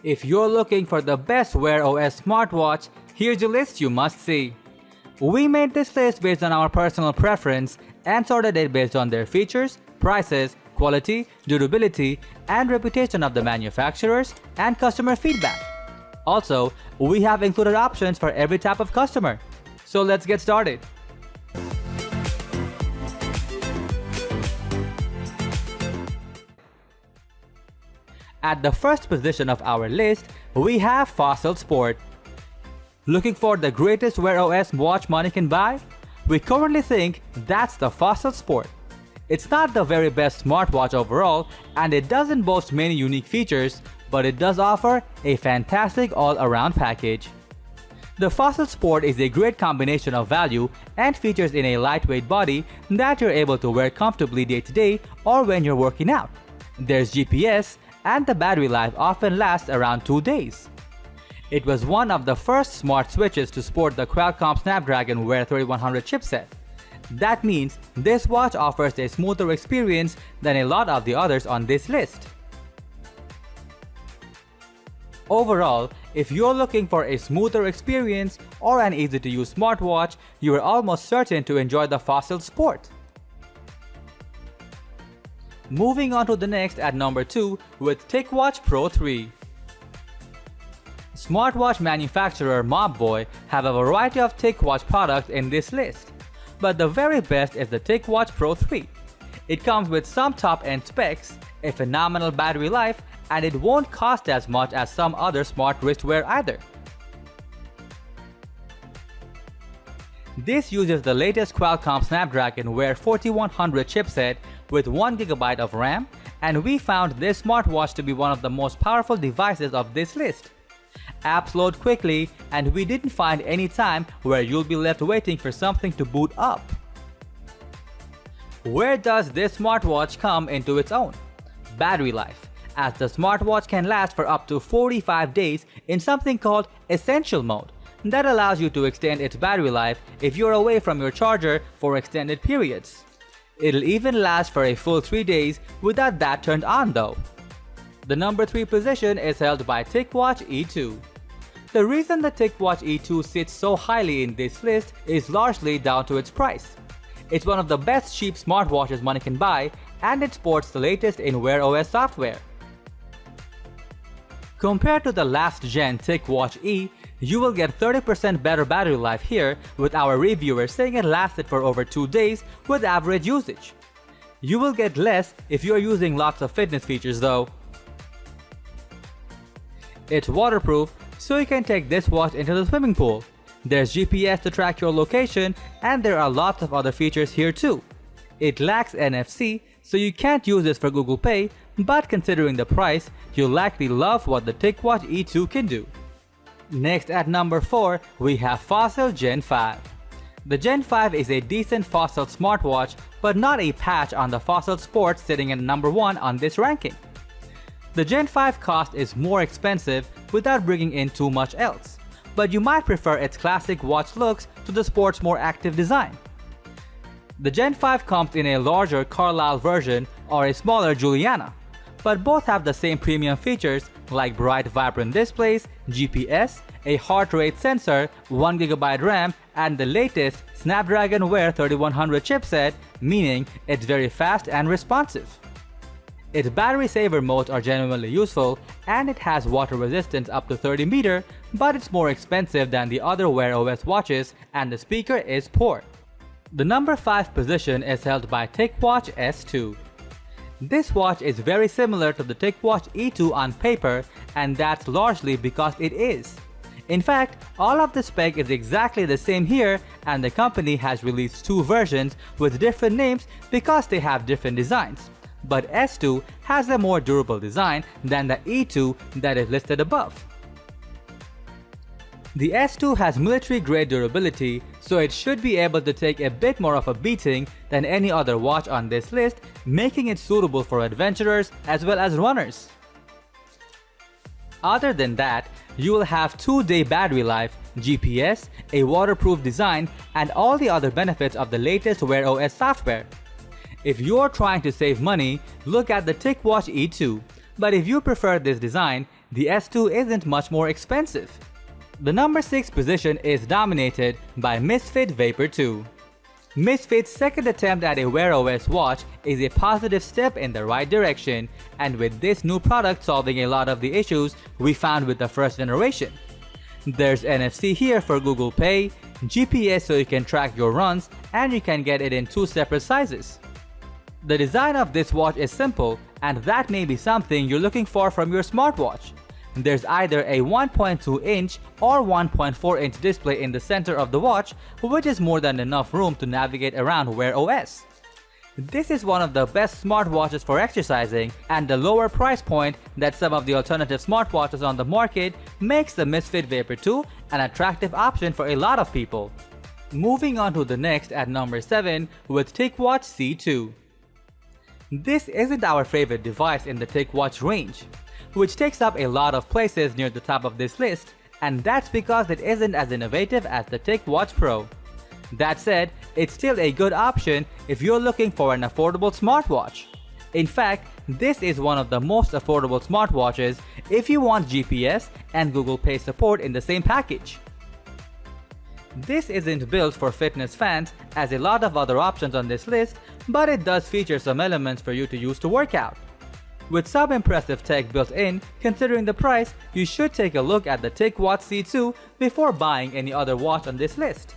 If you're looking for the best Wear OS smartwatch, here's a list you must see. We made this list based on our personal preference and sorted it based on their features, prices, quality, durability, and reputation of the manufacturers and customer feedback. Also, we have included options for every type of customer. So let's get started. At the first position of our list, we have Fossil Sport. Looking for the greatest Wear OS watch money can buy? We currently think that's the Fossil Sport. It's not the very best smartwatch overall, and it doesn't boast many unique features, but it does offer a fantastic all-around package. The Fossil Sport is a great combination of value and features in a lightweight body that you're able to wear comfortably day to day or when you're working out. There's GPS, and the battery life often lasts around 2 days. It was one of the first smart switches to support the Qualcomm Snapdragon Wear 3100 chipset. That means this watch offers a smoother experience than a lot of the others on this list. Overall, if you're looking for a smoother experience or an easy-to-use smartwatch, you are almost certain to enjoy the Fossil Sport. Moving on to the next at number 2 with TicWatch Pro 3. Smartwatch manufacturer Mobvoi have a variety of TicWatch products in this list, but the very best is the TicWatch Pro 3. It comes with some top-end specs, a phenomenal battery life, and it won't cost as much as some other smart wristwear either. This uses the latest Qualcomm Snapdragon Wear 4100 chipset with 1GB of RAM, and we found this smartwatch to be one of the most powerful devices of this list. Apps load quickly, and we didn't find any time where you'll be left waiting for something to boot up. Where does this smartwatch come into its own? Battery life, as the smartwatch can last for up to 45 days in something called Essential Mode. That allows you to extend its battery life if you're away from your charger for extended periods. It'll even last for a full 3 days without that turned on though. The number 3 position is held by TicWatch E2. The reason the TicWatch E2 sits so highly in this list is largely down to its price. It's one of the best cheap smartwatches money can buy, and it sports the latest in Wear OS software. Compared to the last gen TicWatch E, you will get 30% better battery life here, with our reviewer saying it lasted for over 2 days with average usage. You will get less if you are using lots of fitness features though. It's waterproof, so you can take this watch into the swimming pool. There's GPS to track your location, and there are lots of other features here too. It lacks NFC, so you can't use this for Google Pay, but considering the price, you'll likely love what the TicWatch E2 can do. Next at number 4, we have Fossil Gen 5. The Gen 5 is a decent Fossil smartwatch, but not a patch on the Fossil Sport sitting at number 1 on this ranking. The Gen 5 cost is more expensive without bringing in too much else, but you might prefer its classic watch looks to the Sport's more active design. The Gen 5 comes in a larger Carlisle version or a smaller Juliana, but both have the same premium features like bright vibrant displays, GPS, a heart rate sensor, 1GB RAM, and the latest Snapdragon Wear 3100 chipset, meaning it's very fast and responsive. Its battery saver modes are genuinely useful, and it has water resistance up to 30 meters, but it's more expensive than the other Wear OS watches, and the speaker is poor. The number 5 position is held by TicWatch S2. This watch is very similar to the TicWatch E2 on paper, and that's largely because it is. In fact, all of the spec is exactly the same here, and the company has released 2 versions with different names because they have different designs. But S2 has a more durable design than the E2 that is listed above. The S2 has military-grade durability, so it should be able to take a bit more of a beating than any other watch on this list, making it suitable for adventurers as well as runners. Other than that, you will have 2-day battery life, GPS, a waterproof design, and all the other benefits of the latest Wear OS software. If you're trying to save money, look at the TicWatch E2, but if you prefer this design, the S2 isn't much more expensive. The number 6 position is dominated by Misfit Vapor 2. Misfit's second attempt at a Wear OS watch is a positive step in the right direction, and with this new product solving a lot of the issues we found with the first generation. There's NFC here for Google Pay, GPS so you can track your runs, and you can get it in 2 separate sizes. The design of this watch is simple, and that may be something you're looking for from your smartwatch. There's either a 1.2-inch or 1.4-inch display in the center of the watch, which is more than enough room to navigate around Wear OS. This is one of the best smartwatches for exercising, and the lower price point that some of the alternative smartwatches on the market makes the Misfit Vapor 2 an attractive option for a lot of people. Moving on to the next at number 7 with TicWatch C2. This isn't our favorite device in the TicWatch range, which takes up a lot of places near the top of this list, and that's because it isn't as innovative as the TicWatch Pro. That said, it's still a good option if you're looking for an affordable smartwatch. In fact, this is one of the most affordable smartwatches if you want GPS and Google Pay support in the same package. This isn't built for fitness fans as a lot of other options on this list, but it does feature some elements for you to use to work out. With some impressive tech built in, considering the price, you should take a look at the TicWatch C2 before buying any other watch on this list.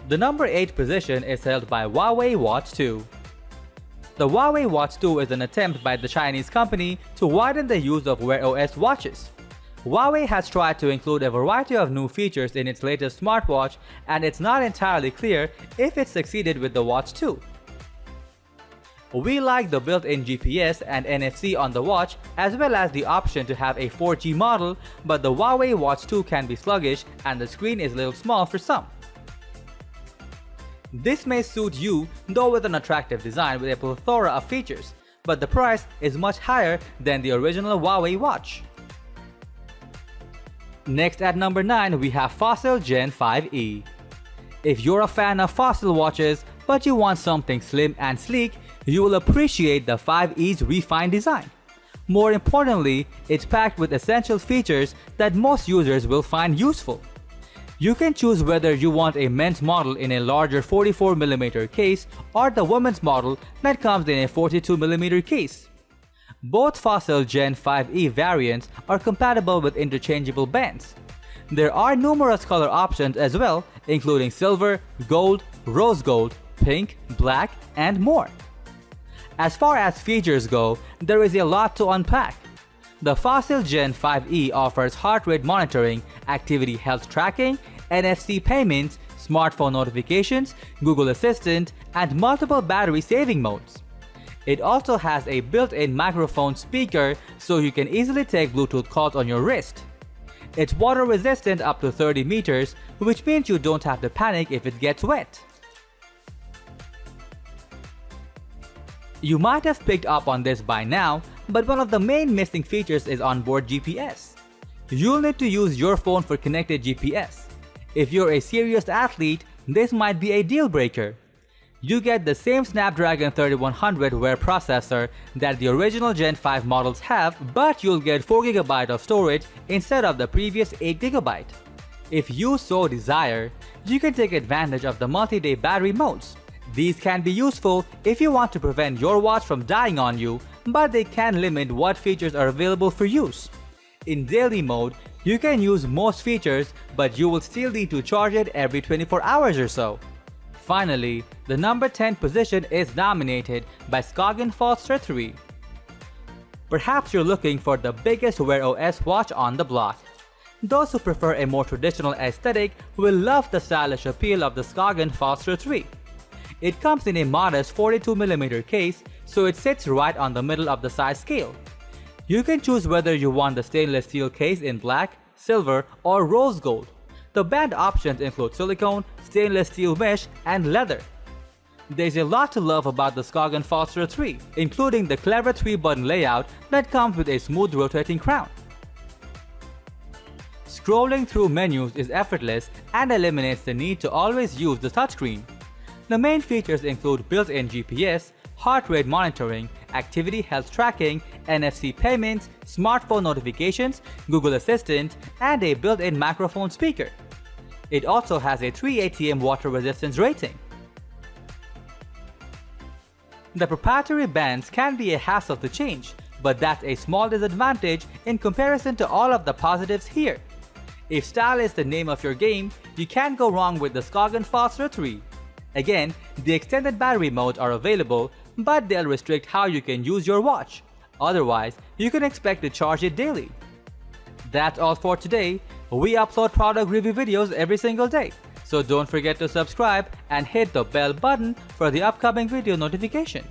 The number 8 position is held by Huawei Watch 2. The Huawei Watch 2 is an attempt by the Chinese company to widen the use of Wear OS watches. Huawei has tried to include a variety of new features in its latest smartwatch, and it's not entirely clear if it succeeded with the Watch 2. We like the built-in GPS and NFC on the watch, as well as the option to have a 4G model, but the Huawei Watch 2 can be sluggish and the screen is a little small for some. This may suit you, though with an attractive design with a plethora of features, but the price is much higher than the original Huawei watch. Next at number 9 we have Fossil Gen 5e. If you're a fan of Fossil watches but you want something slim and sleek, you will appreciate the 5e's refined design. More importantly, it's packed with essential features that most users will find useful. You can choose whether you want a men's model in a larger 44mm case or the women's model that comes in a 42mm case. Both Fossil Gen 5e variants are compatible with interchangeable bands. There are numerous color options as well, including silver, gold, rose gold, pink, black, and more. As far as features go, there is a lot to unpack. The Fossil Gen 5e offers heart rate monitoring, activity health tracking, NFC payments, smartphone notifications, Google Assistant, and multiple battery saving modes. It also has a built-in microphone speaker so you can easily take Bluetooth calls on your wrist. It's water resistant up to 30 meters, which means you don't have to panic if it gets wet. You might have picked up on this by now, but one of the main missing features is onboard GPS. You'll need to use your phone for connected GPS. If you're a serious athlete, this might be a deal breaker. You get the same Snapdragon 3100 Wear processor that the original Gen 5 models have, but you'll get 4GB of storage instead of the previous 8GB. If you so desire, you can take advantage of the multi-day battery modes. These can be useful if you want to prevent your watch from dying on you, but they can limit what features are available for use. In daily mode, you can use most features, but you will still need to charge it every 24 hours or so. Finally, the number 10 position is dominated by Skagen Falster 3. Perhaps you're looking for the biggest Wear OS watch on the block. Those who prefer a more traditional aesthetic will love the stylish appeal of the Skagen Falster 3. It comes in a modest 42mm case, so it sits right on the middle of the size scale. You can choose whether you want the stainless steel case in black, silver, or rose gold. The band options include silicone, stainless steel mesh, and leather. There's a lot to love about the Skagen Falster 3, including the clever 3-button layout that comes with a smooth rotating crown. Scrolling through menus is effortless and eliminates the need to always use the touchscreen. The main features include built-in GPS, heart rate monitoring, activity health tracking, NFC payments, smartphone notifications, Google Assistant, and a built-in microphone speaker. It also has a 3 ATM water resistance rating. The proprietary bands can be a hassle to change, but that's a small disadvantage in comparison to all of the positives here. If style is the name of your game, you can't go wrong with the Skagen Falster 3. Again, the extended battery modes are available, but they'll restrict how you can use your watch. Otherwise, you can expect to charge it daily. That's all for today. We upload product review videos every single day, so don't forget to subscribe and hit the bell button for the upcoming video notification.